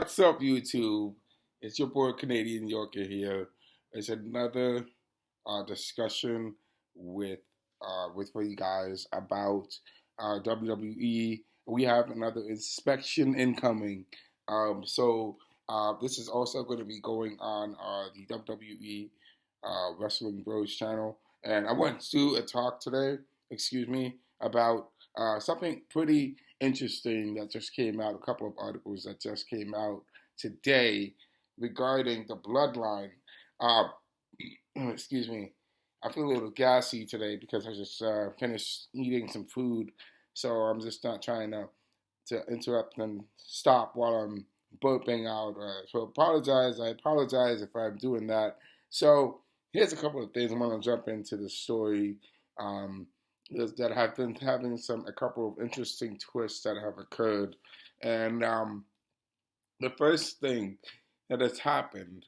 What's up, YouTube? It's your boy Canadian Yorker here. It's another discussion with for you guys about WWE. We have another inspection incoming. This is also going to be going on the WWE Wrestling Bros channel, and I want to do a talk today. Excuse me, about something pretty interesting that just came out. A couple of articles that just came out today regarding the Bloodline. Uh, excuse me. I feel a little gassy today because I just finished eating some food, so I'm just not trying to interrupt and stop while I'm burping out. So apologize. I apologize if I'm doing that. So here's a couple of things. I'm gonna jump into the story. Um, that have been having a couple of interesting twists that have occurred, and the first thing that has happened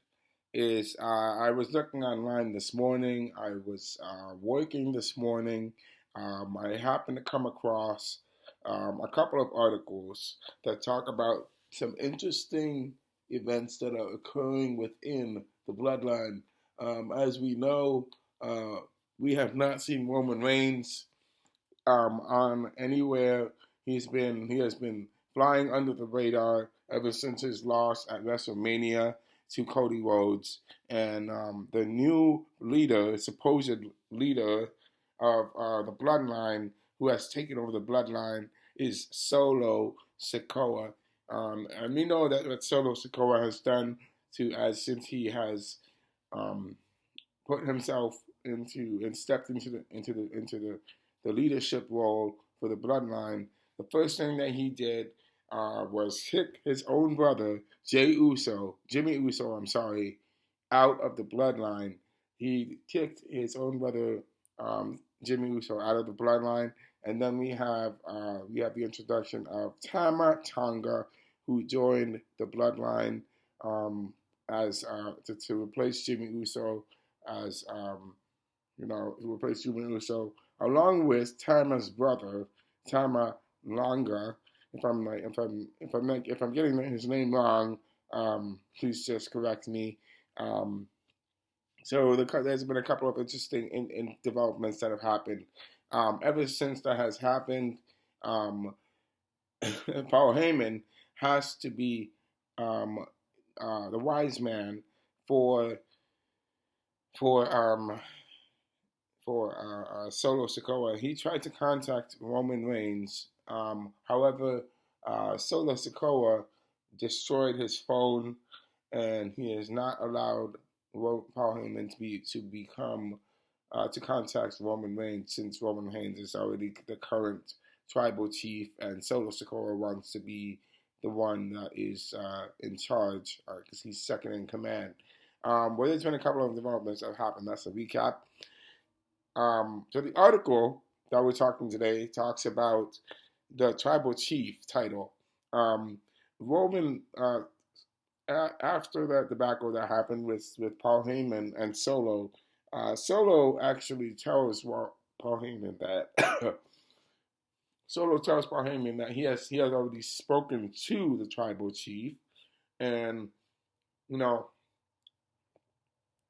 is I was looking online this morning. I was working this morning. I happened to come across a couple of articles that talk about some interesting events that are occurring within the bloodline. As we know, we have not seen Roman Reigns on anywhere. He has been flying under the radar ever since his loss at WrestleMania to Cody Rhodes, and the new leader, supposed leader of the Bloodline, who has taken over the Bloodline, is Solo Sikoa. And we know that what Solo Sikoa has done since he has um, put himself into and stepped into the leadership role for the Bloodline. The first thing that he did was kick his own brother Jimmy Uso, out of the Bloodline. He kicked his own brother Jimmy Uso out of the Bloodline, and then we have the introduction of Tama Tonga, who joined the Bloodline as to replace Jimmy Uso as to replace Jimmy Uso, along with Tama's brother, Tama Longa. If I'm getting his name wrong, please just correct me. Um, there's been a couple of interesting in developments that have happened. Ever since that has happened, um, Paul Heyman has to be um, the wise man for for um, Solo Sikoa. He tried to contact Roman Reigns. However, Solo Sikoa destroyed his phone, and he is not allowed Paul Heyman to contact Roman Reigns, since Roman Reigns is already the current tribal chief, and Solo Sikoa wants to be the one that is in charge because he's second in command. Well, there's been a couple of developments that have happened. That's a recap. So the article that we're talking today talks about the tribal chief title. Roman, after that debacle that happened with Paul Heyman and Solo, Solo actually tells Paul Heyman that Solo tells Paul Heyman that he has already spoken to the tribal chief, and you know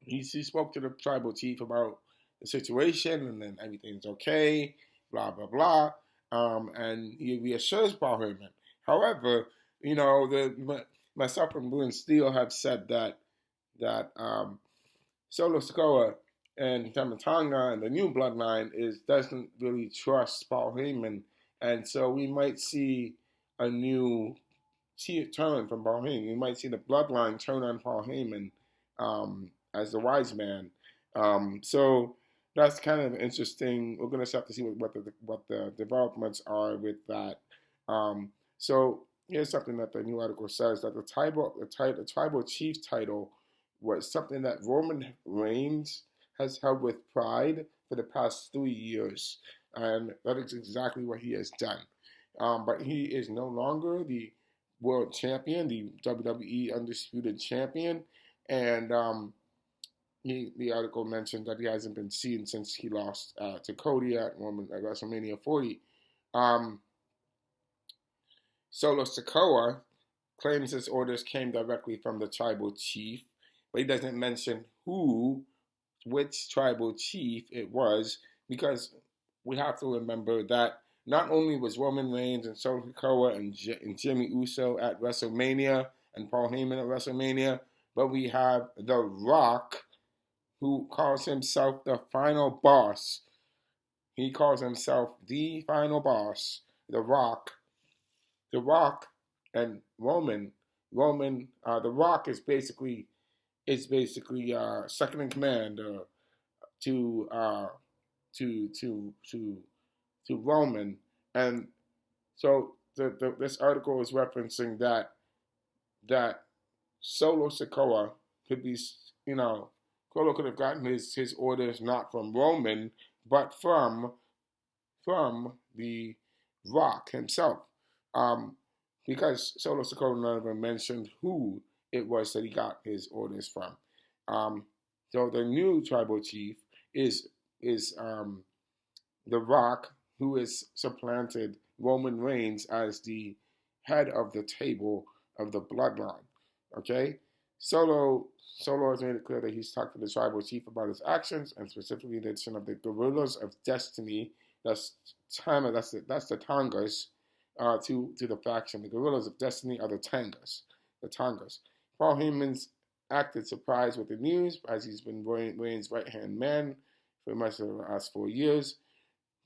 he spoke to the tribal chief about the situation, and then everything's okay, blah blah blah, and he reassures Paul Heyman. However, myself and Blue and Steel have said that Solo Sikoa and Tamatanga and the new bloodline doesn't really trust Paul Heyman, and so we might see a new turn from Paul Heyman. We might see the bloodline turn on Paul Heyman as the wise man. So that's kind of interesting. We're gonna have to see what the developments are with that. So here's something that the new article says, that the tribal chief title was something that Roman Reigns has held with pride for the past 3 years, and that is exactly what he has done. But he is no longer the world champion, the WWE undisputed champion, and the article mentioned that he hasn't been seen since he lost to Cody at WrestleMania 40. Solo Sikoa claims his orders came directly from the tribal chief, but he doesn't mention which tribal chief it was, because we have to remember that not only was Roman Reigns and Solo Sikoa and Jimmy Uso at WrestleMania and Paul Heyman at WrestleMania, but we have The Rock, who calls himself the final boss. He calls himself the final boss. The Rock. The Rock and The Rock is basically second in command to uh, to to to to Roman, and so this article is referencing that Solo Sikoa could be, you know, Solo could have gotten his orders not from Roman, but from the Rock himself, um, because Solo Sikoa never mentioned who it was that he got his orders from. Um, so the new tribal chief is is The Rock, who has supplanted Roman Reigns as the head of the table of the bloodline. Okay, Solo has made it clear that he's talked to the tribal chief about his actions, and specifically the addition of the Guerrillas of Destiny. That's the Tongas to the faction. The Guerrillas of Destiny are the Tangas. The Tongas. Paul Heyman's acted surprised with the news, as he's been Reigns' right hand man for much of the last 4 years.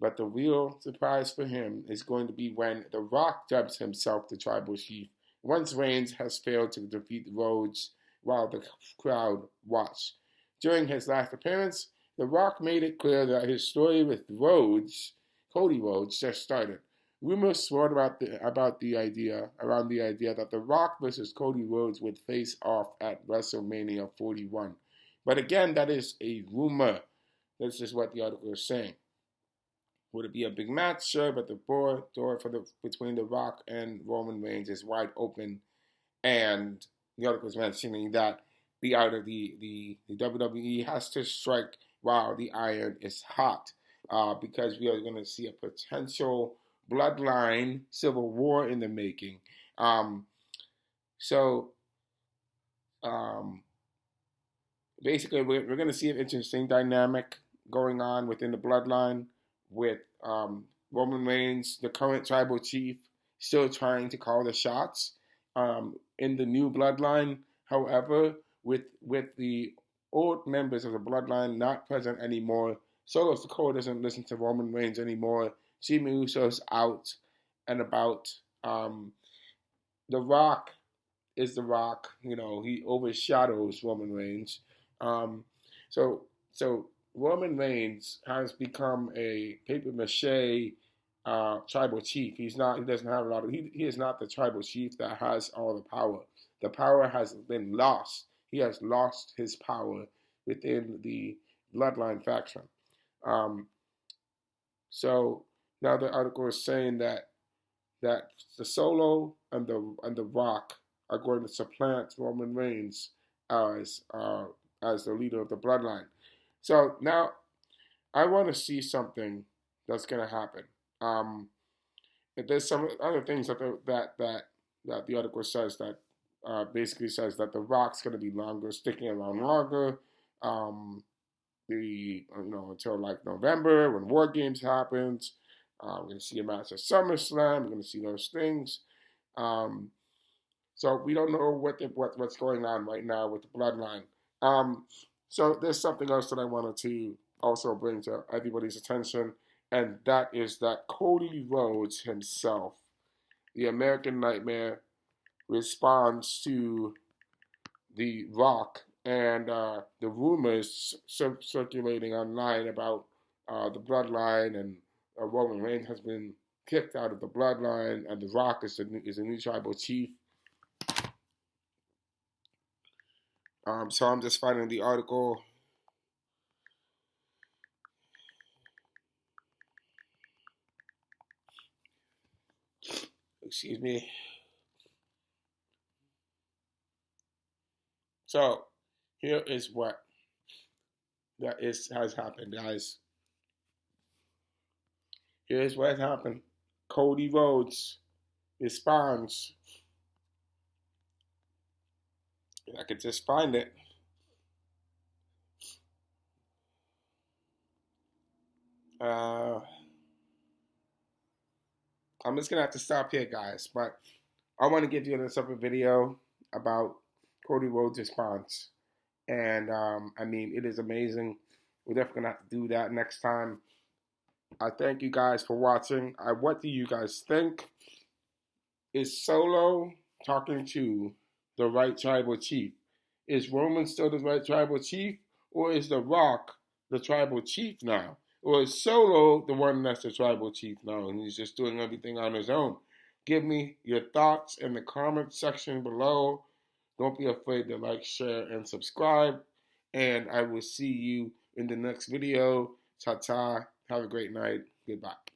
But the real surprise for him is going to be when The Rock dubs himself the tribal chief, once Reigns has failed to defeat Rhodes while the crowd watched. During his last appearance, The Rock made it clear that his story with Cody Rhodes, just started. Rumors swirled around the idea that The Rock versus Cody Rhodes would face off at WrestleMania 41. But again, that is a rumor. This is what the article is saying. Would it be a big match? Sure, but the door between The Rock and Roman Reigns is wide open, and the article is mentioning that the WWE has to strike while the iron is hot, because we are going to see a potential bloodline civil war in the making. So basically, we're going to see an interesting dynamic going on within the bloodline, with Roman Reigns, the current tribal chief, still trying to call the shots in the new bloodline. However, with the old members of the bloodline not present anymore, Solo Sikoa doesn't listen to Roman Reigns anymore. Jimmy Uso's out and about. The Rock is The Rock. You know, he overshadows Roman Reigns. So Roman Reigns has become a paper mache tribal chief. He doesn't have a lot of. He is not the tribal chief that has all the power. The power has been lost. He has lost his power within the Bloodline faction. So now the article is saying that the Solo and the Rock are going to supplant Roman Reigns as the leader of the Bloodline. So now I want to see something that's going to happen. There's some other things that the article says that basically says that The Rock's going to be sticking around longer. Until like November when War Games happens. We're going to see a match at SummerSlam. We're going to see those things. So we don't know what's going on right now with the Bloodline. So there's something else that I wanted to also bring to everybody's attention, and that is that Cody Rhodes himself, the American Nightmare, responds to The Rock and the rumors circulating online about the Bloodline, and Roman Reigns has been kicked out of the Bloodline, and The Rock is a new tribal chief. So I'm just finding the article. Excuse me. So here is what has happened, guys. Here's what happened. Cody Rhodes responds I could just find it. Uh, I'm just gonna have to stop here, guys. But I want to give you a separate video about Cody Rhodes' response, and I mean, it is amazing. We're definitely gonna have to do that next time. I thank you guys for watching. What do you guys think? Is Solo talking to the right tribal chief? Is Roman still the right tribal chief? Or is The Rock the tribal chief now? Or is Solo the one that's the tribal chief now and he's just doing everything on his own? Give me your thoughts in the comment section below. Don't be afraid to like, share, and subscribe. And I will see you in the next video. Ta-ta. Have a great night. Goodbye.